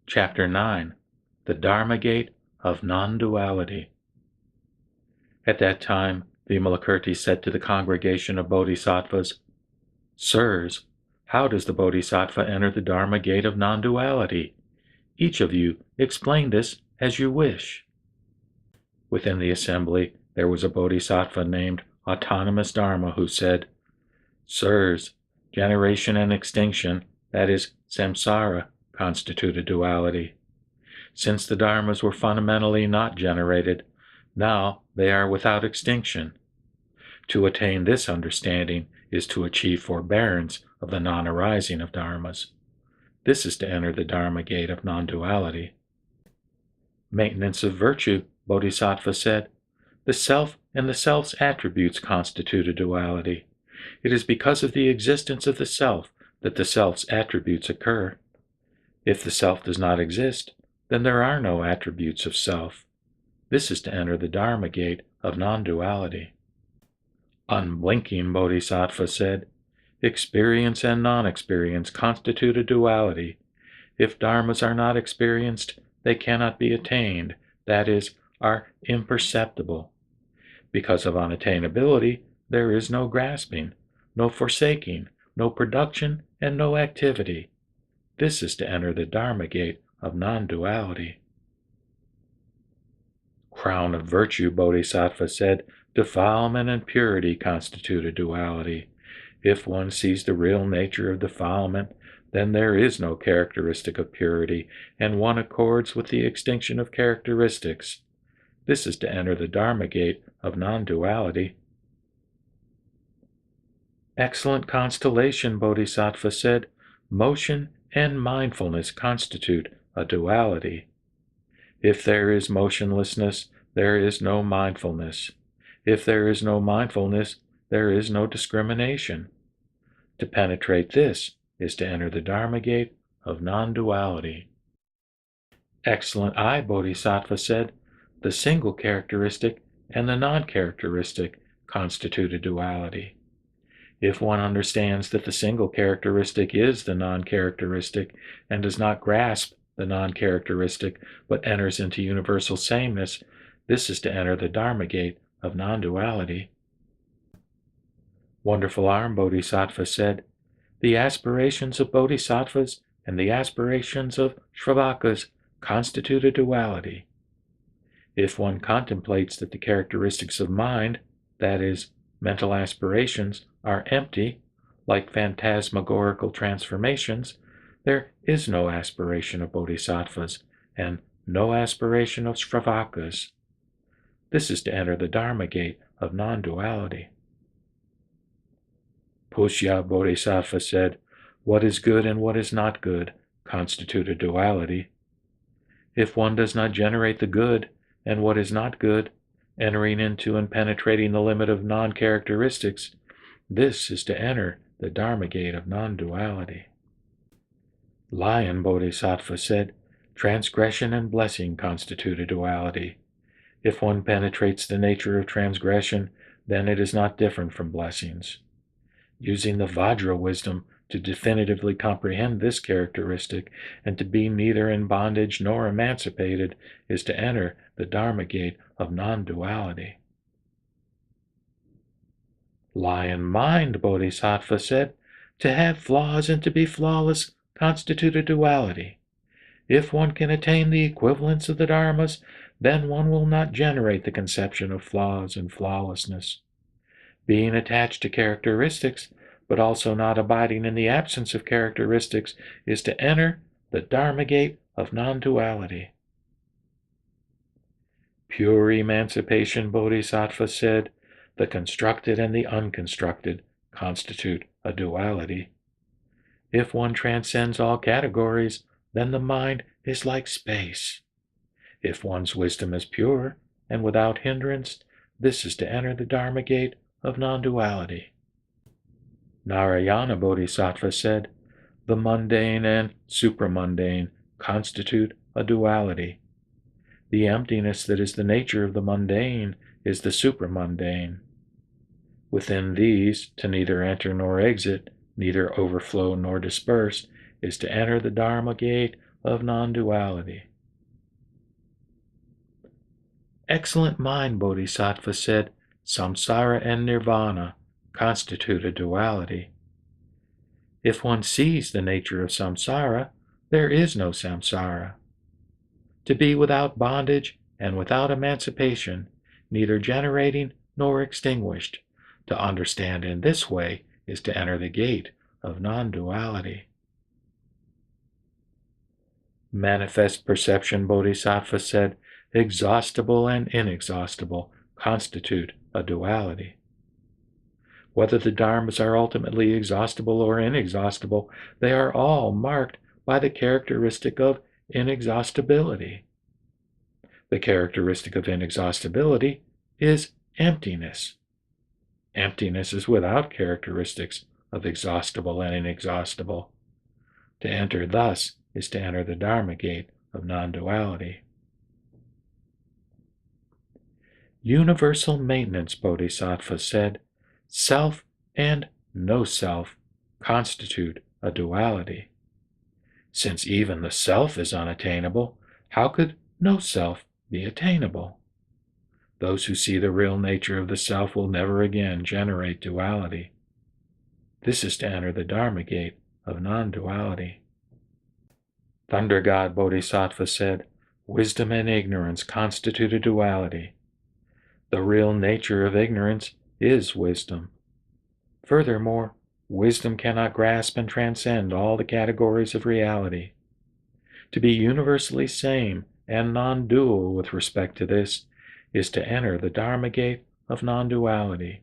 Chapter 9, The Dharma Gate of Non-Duality. At that time, Vimalakirti said to the congregation of bodhisattvas, "Sirs, how does the bodhisattva enter the Dharma Gate of non-duality? Each of you explain this as you wish." Within the assembly, there was a bodhisattva named Autonomous Dharma who said, "Sirs, generation and extinction, that is, samsara, constitute a duality. Since the dharmas were fundamentally not generated, now they are without extinction. To attain this understanding is to achieve forbearance of the non-arising of dharmas. This is to enter the Dharma Gate of non-duality." Maintenance of virtue, Bodhisattva said, "The self and the self's attributes constitute a duality. It is because of the existence of the self that the self's attributes occur. If the self does not exist, then there are no attributes of self. This is to enter the Dharma Gate of non-duality." Unblinking Bodhisattva said, "Experience and non-experience constitute a duality. If dharmas are not experienced, they cannot be attained, that is, are imperceptible. Because of unattainability, there is no grasping, no forsaking, no production, and no activity. This is to enter the Dharma Gate of non-duality." Crown of virtue, Bodhisattva said, "Defilement and purity constitute a duality. If one sees the real nature of defilement, then there is no characteristic of purity, and one accords with the extinction of characteristics. This is to enter the Dharma Gate of non-duality." Excellent constellation, Bodhisattva said, "Motion and mindfulness constitute a duality. If there is motionlessness, there is no mindfulness. If there is no mindfulness, there is no discrimination. To penetrate this is to enter the Dharma Gate of non-duality." Excellent eye, Bodhisattva said, "The single characteristic and the non-characteristic constitute a duality. If one understands that the single characteristic is the non-characteristic and does not grasp the non-characteristic but enters into universal sameness, this is to enter the Dharma Gate of non-duality." Wonderful Arm, Bodhisattva said, "The aspirations of bodhisattvas and the aspirations of shravakas constitute a duality. If one contemplates that the characteristics of mind, that is, mental aspirations, are empty, like phantasmagorical transformations, there is no aspiration of bodhisattvas and no aspiration of shravakas. This is to enter the Dharma Gate of non-duality." Pushya Bodhisattva said, "What is good and what is not good constitute a duality. If one does not generate the good and what is not good, entering into and penetrating the limit of non-characteristics, this is to enter the Dharma Gate of non-duality." Lion Bodhisattva said, "Transgression and blessing constitute a duality. If one penetrates the nature of transgression, then it is not different from blessings. Using the Vajra wisdom to definitively comprehend this characteristic and to be neither in bondage nor emancipated is to enter the Dharma Gate of non-duality." Lion Mind Bodhisattva said, "To have flaws and to be flawless constitute a duality. If one can attain the equivalence of the dharmas, then one will not generate the conception of flaws and flawlessness. Being attached to characteristics, but also not abiding in the absence of characteristics, is to enter the Dharma Gate of non-duality." Pure Emancipation Bodhisattva said, "The constructed and the unconstructed constitute a duality. If one transcends all categories, then the mind is like space. If one's wisdom is pure and without hindrance, this is to enter the Dharma Gate of non-duality." Narayana Bodhisattva said, "The mundane and supramundane constitute a duality. The emptiness that is the nature of the mundane is the supramundane. Within these, to neither enter nor exit, neither overflow nor disperse, is to enter the Dharma Gate of non-duality. Excellent mind, Bodhisattva said, samsara and nirvana constitute a duality. If one sees the nature of samsara, there is no samsara. To be without bondage and without emancipation, neither generating nor extinguished, to understand in this way is to enter the gate of non-duality. Manifest perception, Bodhisattva said, exhaustible and inexhaustible constitute a duality. Whether the dharmas are ultimately exhaustible or inexhaustible, they are all marked by the characteristic of inexhaustibility. The characteristic of inexhaustibility is emptiness. Emptiness is without characteristics of exhaustible and inexhaustible. To enter thus is to enter the Dharma gate of non-duality. Universal maintenance, Bodhisattva said, self and no self constitute a duality. Since even the self is unattainable, how could no self be attainable? Those who see the real nature of the self will never again generate duality. This is to enter the Dharma gate of non-duality. Thunder God Bodhisattva said, wisdom and ignorance constitute a duality. The real nature of ignorance is wisdom. Furthermore, wisdom cannot grasp and transcend all the categories of reality. To be universally same and non-dual with respect to this is to enter the Dharma gate of non-duality.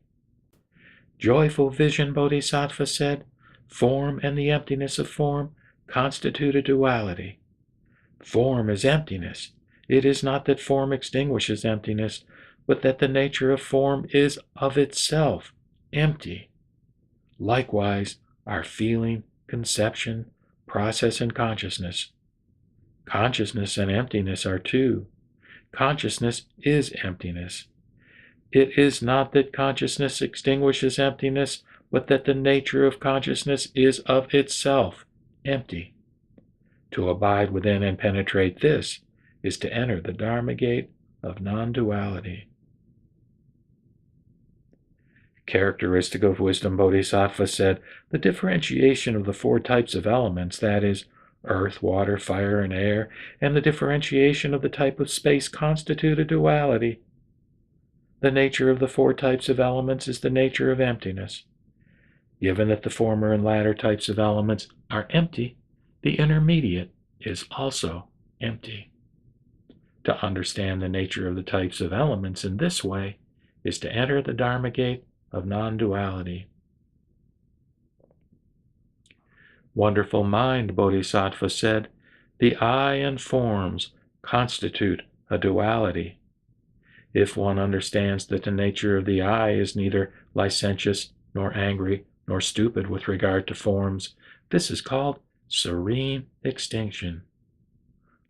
Joyful vision, Bodhisattva said, form and the emptiness of form constitute a duality. Form is emptiness. It is not that form extinguishes emptiness, but that the nature of form is of itself empty. Likewise, our feeling, conception, process, and consciousness. Consciousness and emptiness are two. Consciousness is emptiness. It is not that consciousness extinguishes emptiness, but that the nature of consciousness is of itself empty. To abide within and penetrate this is to enter the Dharma gate of non-duality. Characteristic of wisdom, Bodhisattva said, the differentiation of the four types of elements, that is, earth, water, fire, and air, and the differentiation of the type of space constitute a duality. The nature of the four types of elements is the nature of emptiness. Given that the former and latter types of elements are empty, the intermediate is also empty. To understand the nature of the types of elements in this way is to enter the Dharma gate of non-duality. Wonderful mind, Bodhisattva said, the I and forms constitute a duality. If one understands that the nature of the I is neither licentious nor angry nor stupid with regard to forms, this is called serene extinction.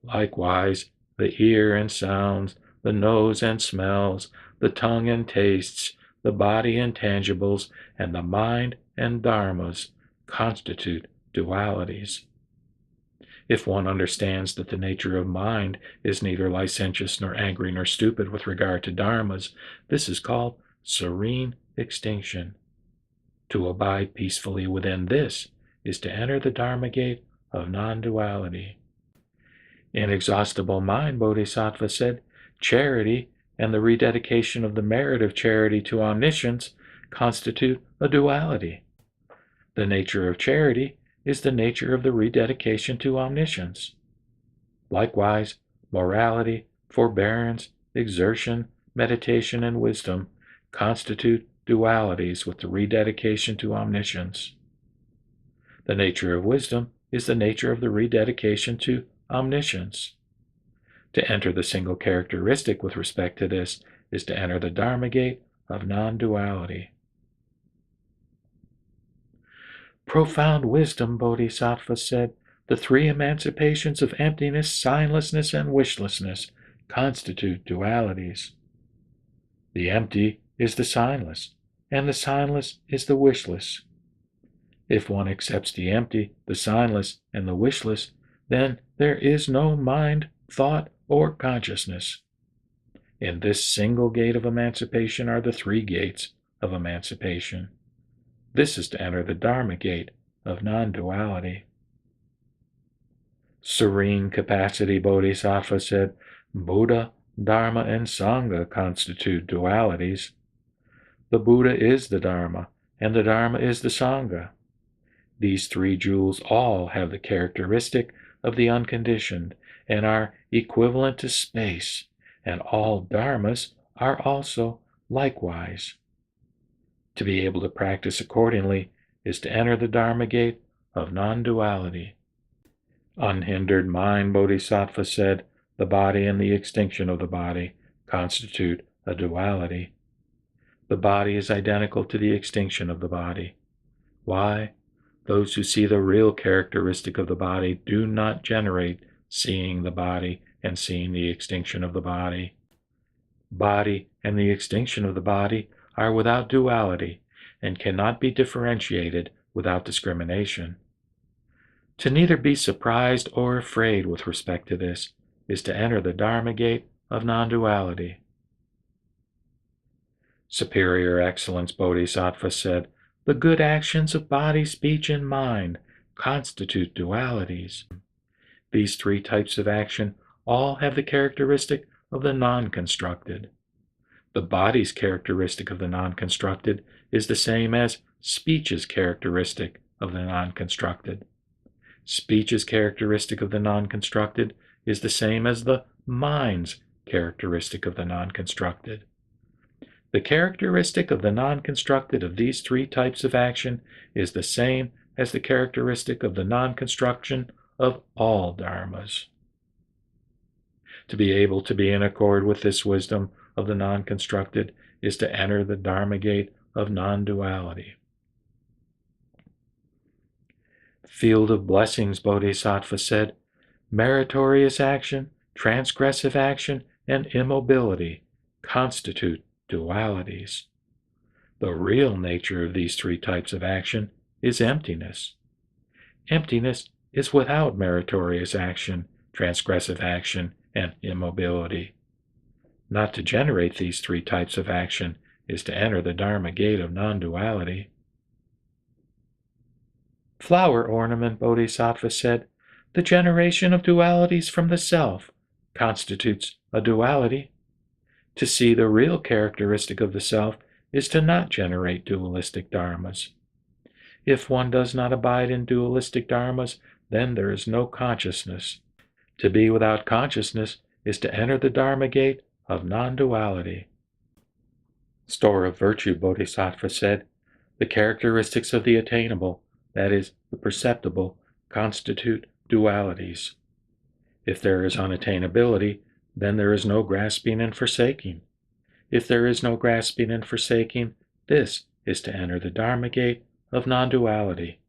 Likewise, the ear and sounds, the nose and smells, the tongue and tastes, the body and tangibles, and the mind and dharmas constitute dualities. If one understands that the nature of mind is neither licentious nor angry nor stupid with regard to dharmas, this is called serene extinction. To abide peacefully within this is to enter the Dharma gate of non-duality. Inexhaustible mind, Bodhisattva said, charity and the rededication of the merit of charity to omniscience constitute a duality. The nature of charity is the nature of the rededication to omniscience. Likewise, morality, forbearance, exertion, meditation, and wisdom constitute dualities with the rededication to omniscience. The nature of wisdom is the nature of the rededication to omniscience. To enter the single characteristic with respect to this is to enter the Dharma gate of non-duality. Profound wisdom, Bodhisattva said, the three emancipations of emptiness, signlessness, and wishlessness constitute dualities. The empty is the signless, and the signless is the wishless. If one accepts the empty, the signless, and the wishless, then there is no mind, thought, or consciousness. In this single gate of emancipation are the three gates of emancipation. This is to enter the Dharma gate of non-duality. Serene Capacity Bodhisattva said, Buddha, Dharma, and Sangha constitute dualities. The Buddha is the Dharma, and the Dharma is the Sangha. These three jewels all have the characteristic of the unconditioned and are equivalent to space, and all dharmas are also likewise. To be able to practice accordingly is to enter the Dharma gate of non-duality. Unhindered mind Bodhisattva said, the body and the extinction of the body constitute a duality. The body is identical to the extinction of the body. Why? Those who see the real characteristic of the body do not generate seeing the body and seeing the extinction of the body. Body and the extinction of the body are without duality and cannot be differentiated without discrimination. To neither be surprised or afraid with respect to this is to enter the Dharma gate of non-duality. Superior Excellence Bodhisattva said, the good actions of body, speech, and mind constitute dualities. These three types of action all have the characteristic of the non-constructed. The body's characteristic of the non-constructed is the same as speech's characteristic of the non-constructed. Speech's characteristic of the non-constructed is the same as the mind's characteristic of the non-constructed. The characteristic of the non-constructed of these three types of action is the same as the characteristic of the non-construction of all dharmas. To be able to be in accord with this wisdom of the non-constructed is to enter the Dharma gate of non-duality. Field of Blessings Bodhisattva said, meritorious action, transgressive action, and immobility constitute dualities. The real nature of these three types of action is emptiness. Emptiness is without meritorious action, transgressive action, and immobility. Not to generate these three types of action is to enter the Dharma gate of non-duality. Flower Ornament Bodhisattva said, the generation of dualities from the self constitutes a duality. To see the real characteristic of the self is to not generate dualistic dharmas. If one does not abide in dualistic dharmas, then there is no consciousness. To be without consciousness is to enter the Dharma gate of non-duality. Store of Virtue Bodhisattva said, the characteristics of the attainable, that is, the perceptible, constitute dualities. If there is unattainability, then there is no grasping and forsaking. If there is no grasping and forsaking, this is to enter the Dharma gate of non-duality.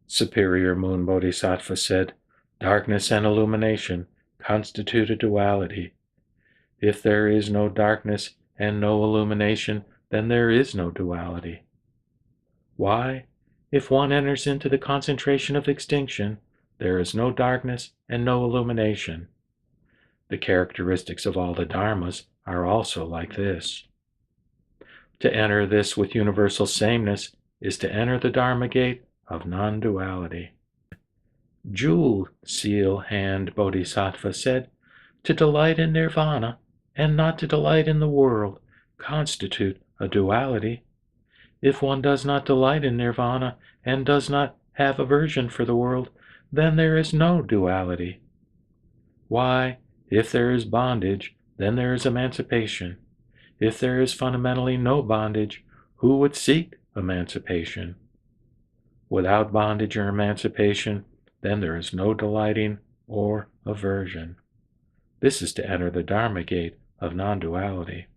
Superior Moon Bodhisattva said, darkness and illumination constitute a duality. If there is no darkness and no illumination, then there is no duality. Why? If one enters into the concentration of extinction, there is no darkness and no illumination. The characteristics of all the dharmas are also like this. To enter this with universal sameness is to enter the Dharma gate of non-duality. Jewel Seal Hand Bodhisattva said, to delight in nirvana and not to delight in the world constitute a duality. If one does not delight in nirvana and does not have aversion for the world, then there is no duality. Why? If there is bondage, then there is emancipation. If there is fundamentally no bondage, who would seek emancipation? Without bondage or emancipation, then there is no delighting or aversion. This is to enter the Dharma gate of non-duality.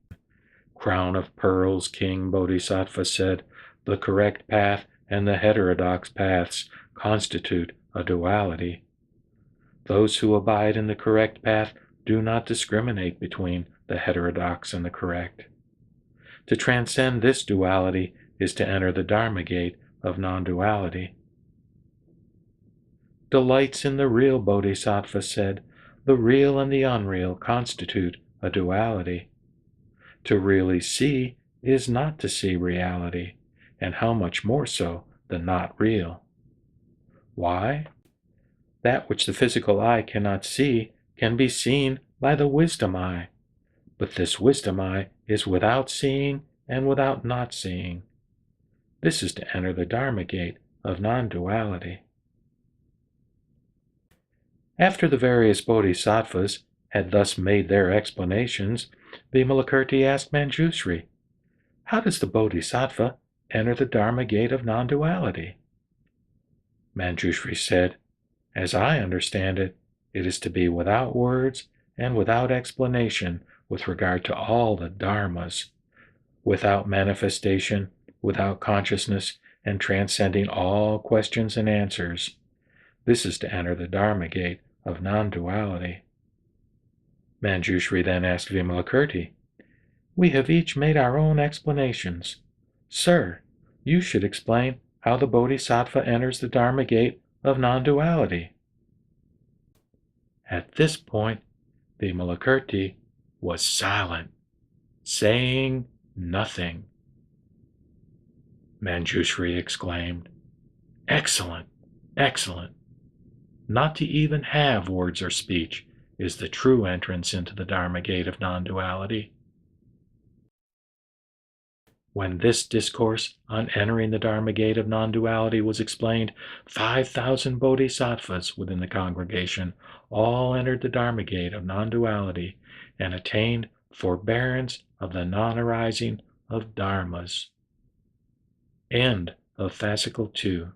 Crown of Pearls King Bodhisattva said, the correct path and the heterodox paths constitute a duality. Those who abide in the correct path do not discriminate between the heterodox and the correct. To transcend this duality is to enter the Dharma gate of non-duality. delights in the real Bodhisattva said, the real and the unreal constitute a duality. To really see is not to see reality, and how much more so the not real. Why? That which the physical eye cannot see can be seen by the wisdom eye, but this wisdom eye is without seeing and without not seeing. This is to enter the Dharma gate of non-duality. After the various bodhisattvas had thus made their explanations, Vimalakirti asked Manjushri, "How does the bodhisattva enter the Dharma gate of non-duality?" Manjushri said, "As I understand it, it is to be without words and without explanation with regard to all the dharmas, without manifestation, without consciousness, and transcending all questions and answers. This is to enter the Dharma gate of non-duality." Manjushri then asked Vimalakirti, "We have each made our own explanations. Sir, you should explain how the bodhisattva enters the Dharma gate of non-duality." At this point, Vimalakirti was silent, saying nothing. Manjushri exclaimed, "Excellent, excellent. Not to even have words or speech is the true entrance into the Dharma gate of non-duality." When this discourse on entering the Dharma gate of non-duality was explained, 5,000 bodhisattvas within the congregation all entered the Dharma gate of non-duality and attained forbearance of the non-arising of dharmas. End of Fascicle 2.